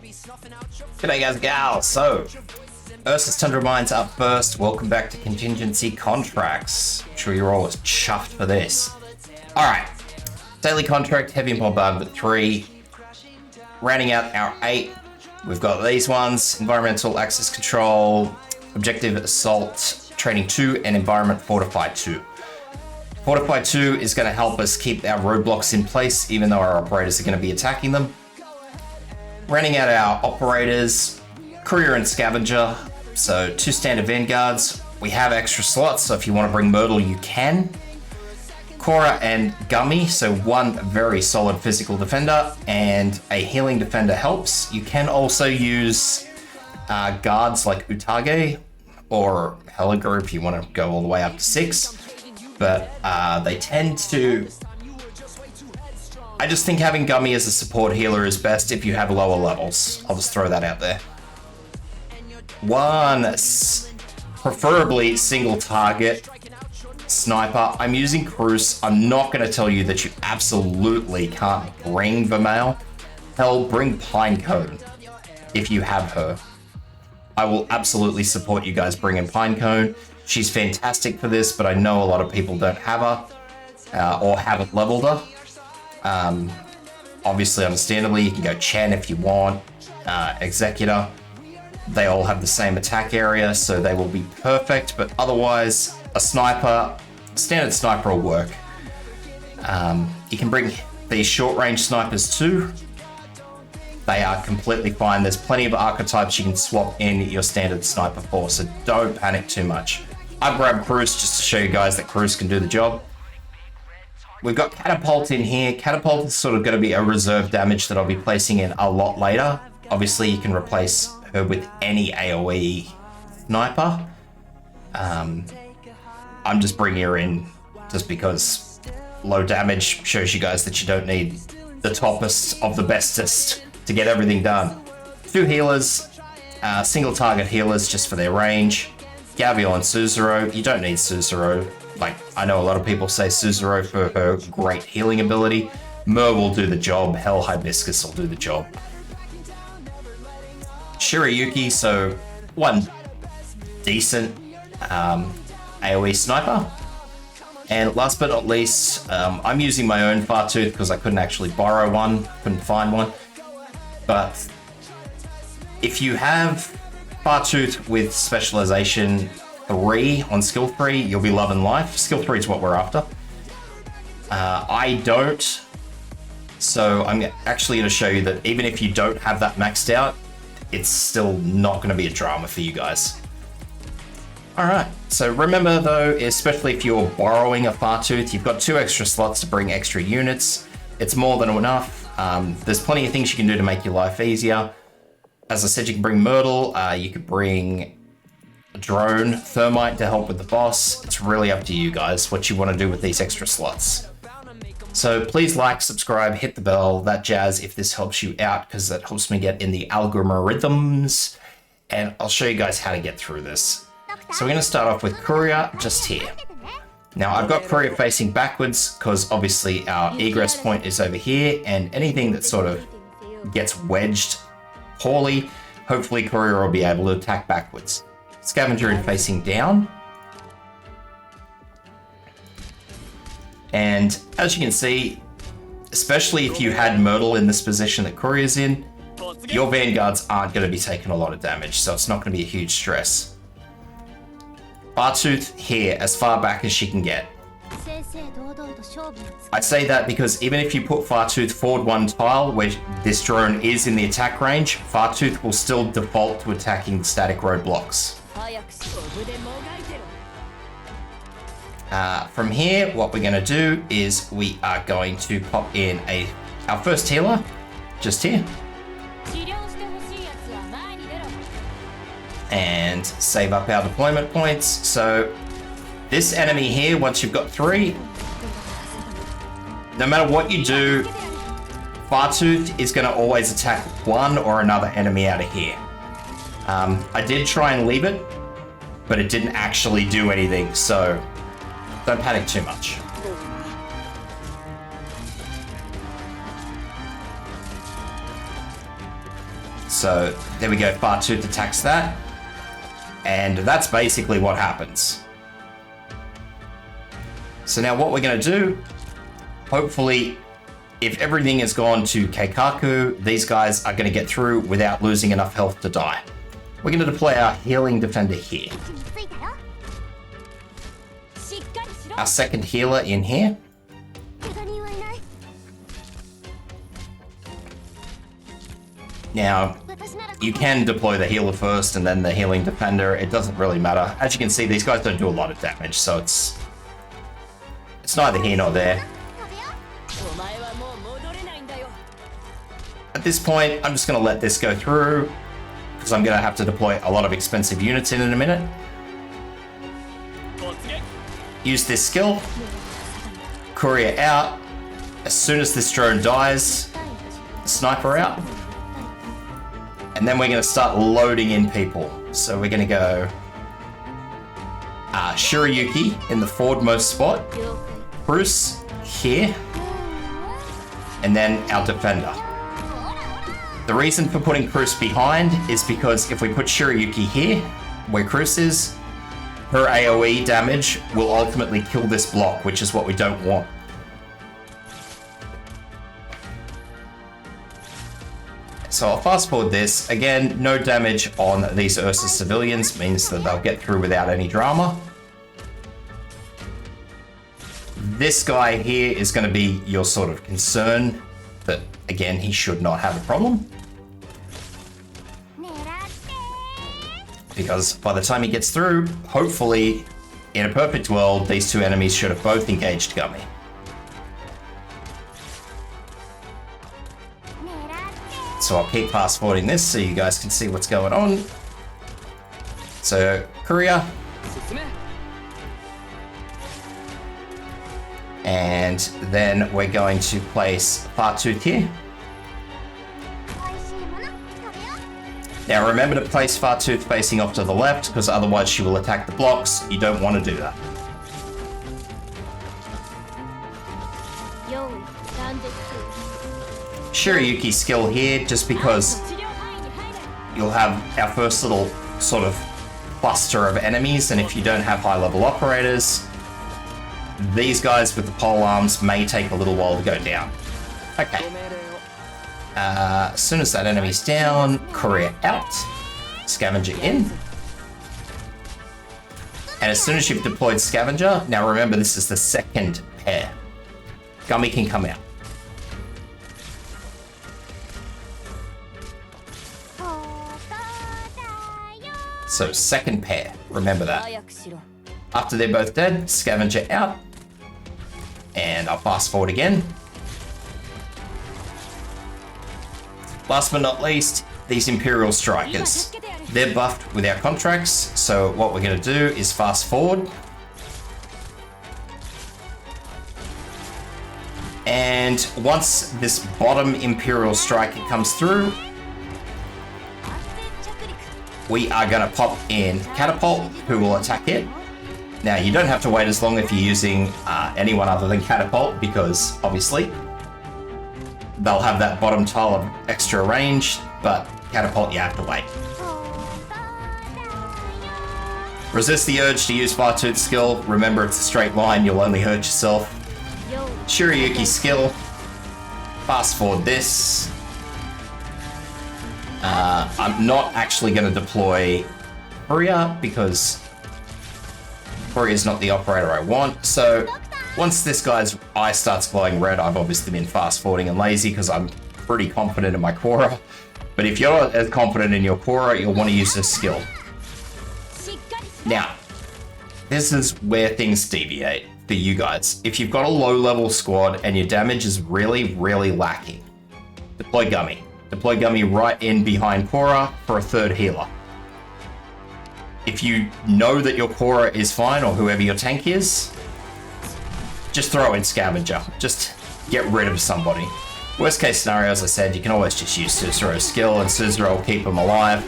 G'day guys and gals. So, Ursus Tundra Mines up first. Welcome back to Contingency Contracts. I'm sure you're all as chuffed for this. Alright. Daily contract, heavy bombardment 3. Rounding out our 8. We've got these ones. Environmental access control, objective assault, training 2, and environment fortify 2. Fortify 2 is going to help us keep our roadblocks in place, even though our operators are going to be attacking them. Rounding out our operators, courier and scavenger. So 2 standard vanguards. We have extra slots, so if you want to bring Myrtle, you can. Cora and Gummy, so 1 very solid physical defender and a healing defender helps. You can also use guards like Utage or Heliger if you want to go all the way up to 6. But they tend to... I just think having Gummy as a support healer is best if you have lower levels. I'll just throw that out there. 1 preferably single target sniper. I'm using Cruz. I'm not going to tell you that you absolutely can't bring Vermeil. Hell, bring Pinecone if you have her. I will absolutely support you guys bringing Pinecone. She's fantastic for this, but I know a lot of people don't have her or haven't leveled her. Obviously, understandably, you can go Chen if you want, Executor. They all have the same attack area, so they will be perfect, but otherwise, a sniper, standard sniper will work. You can bring these short-range snipers too. They are completely fine. There's plenty of archetypes you can swap in your standard sniper for, so don't panic too much. I've grabbed Cruz just to show you guys that Cruz can do the job. We've got Catapult in here. Catapult is sort of going to be a reserve damage that I'll be placing in a lot later. Obviously, you can replace her with any AoE sniper. I'm just bringing her in just because low damage shows you guys that you don't need the toppest of the bestest to get everything done. 2 healers, single target healers just for their range. Gavial and Suzerain. You don't need Suzerain. Like, I know a lot of people say Suzerain for her great healing ability. Myr will do the job. Hell, Hibiscus will do the job. Shirayuki, so 1 decent AoE sniper. And last but not least, I'm using my own Fartooth because I couldn't actually borrow one, couldn't find one. But if you have Fartooth with specialization 3 on skill 3, you'll be loving life. Skill 3 is what we're after. I don't, so I'm actually going to show you that even if you don't have that maxed out, it's still not going to be a drama for you guys. Alright, so remember though, especially if you're borrowing a Fartooth, you've got 2 extra slots to bring extra units. It's more than enough. There's plenty of things you can do to make your life easier. As I said, you can bring Myrtle, you could bring a drone, Thermite to help with the boss. It's really up to you guys what you want to do with these extra slots. So please like, subscribe, hit the bell, that jazz if this helps you out, because that helps me get in the algorithms, and I'll show you guys how to get through this. So we're going to start off with Courier just here. Now I've got Courier facing backwards because obviously our egress point is over here, and anything that sort of gets wedged poorly, hopefully Courier will be able to attack backwards. Scavenger in facing down. And as you can see, especially if you had Myrtle in this position that Courier's in, your vanguards aren't going to be taking a lot of damage, so it's not going to be a huge stress. Fartooth here, as far back as she can get. I say that because even if you put Fartooth forward 1 tile where this drone is in the attack range, Fartooth will still default to attacking static roadblocks. From here, what we're going to do is we are going to pop in our first healer, just here. And save up our deployment points. So this enemy here, once you've got 3, no matter what you do, Fartooth is going to always attack 1 or another enemy out of here. I did try and leave it, but it didn't actually do anything, so don't panic too much. So there we go, Fartooth attacks that. And that's basically what happens. So now what we're going to do, hopefully, if everything has gone to Keikaku, these guys are going to get through without losing enough health to die. We're going to deploy our healing defender here. Our second healer in here. Now, you can deploy the healer first and then the healing defender. It doesn't really matter. As you can see, these guys don't do a lot of damage, so it's neither here nor there. At this point, I'm just going to let this go through because I'm going to have to deploy a lot of expensive units in a minute. Use this skill. Courier out. As soon as this drone dies, sniper out. And then we're going to start loading in people. So we're going to go Shirayuki in the forwardmost spot. Bruce here. And then our defender. The reason for putting Cruz behind is because if we put Shirayuki here, where Cruz is, her AoE damage will ultimately kill this block, which is what we don't want. So I'll fast forward this. Again, no damage on these Ursa civilians, means that they'll get through without any drama. This guy here is going to be your sort of concern, but again, he should not have a problem. Because by the time he gets through, hopefully, in a perfect world, these two enemies should have both engaged Gummy. So I'll keep fast forwarding this so you guys can see what's going on. So, Courier. And then we're going to place Fartooth here. Now remember to place Fartooth facing off to the left, because otherwise she will attack the blocks. You don't want to do that. Shirayuki skill here, just because you'll have our first little sort of cluster of enemies, and if you don't have high-level operators, these guys with the pole arms may take a little while to go down. Okay. As soon as that enemy's down, Courier out, Scavenger in. And as soon as you've deployed Scavenger, now remember this is the second pair. Gummy can come out. So second pair, remember that. After they're both dead, Scavenger out. And I'll fast forward again. Last but not least, these Imperial Strikers. They're buffed with our contracts, so what we're going to do is fast forward. And once this bottom Imperial Striker comes through, we are going to pop in Catapult, who will attack it. Now, you don't have to wait as long if you're using anyone other than Catapult, because obviously they'll have that bottom tile of extra range, but Catapult, you have to wait. Resist the urge to use Fartooth skill. Remember, it's a straight line, you'll only hurt yourself. Shirayuki skill. Fast forward this. I'm not actually going to deploy Courier, because Courier is not the operator I want, so once this guy's eye starts glowing red, I've obviously been fast forwarding and lazy because I'm pretty confident in my Quora. But if you're not as confident in your Quora, you'll want to use this skill. Now, this is where things deviate for you guys. If you've got a low level squad and your damage is really, really lacking, deploy Gummy. Deploy Gummy right in behind Quora for a third healer. If you know that your Quora is fine, or whoever your tank is, just throw in Scavenger. Just get rid of somebody. Worst case scenario, as I said, you can always just use Suzuro's skill and Suzuro will keep them alive.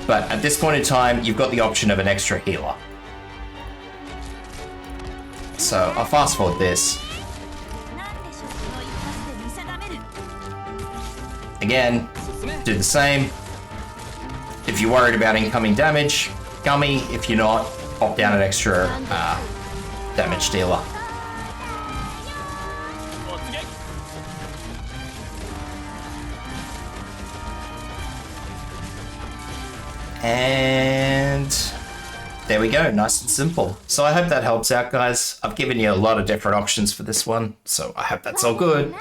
But at this point in time, you've got the option of an extra healer. So I'll fast forward this. Again, do the same. If you're worried about incoming damage, Gummy. If you're not, pop down an extra damage dealer. And there we go, nice and simple. So I hope that helps out, guys. I've given you a lot of different options for this one, so I hope that's all good.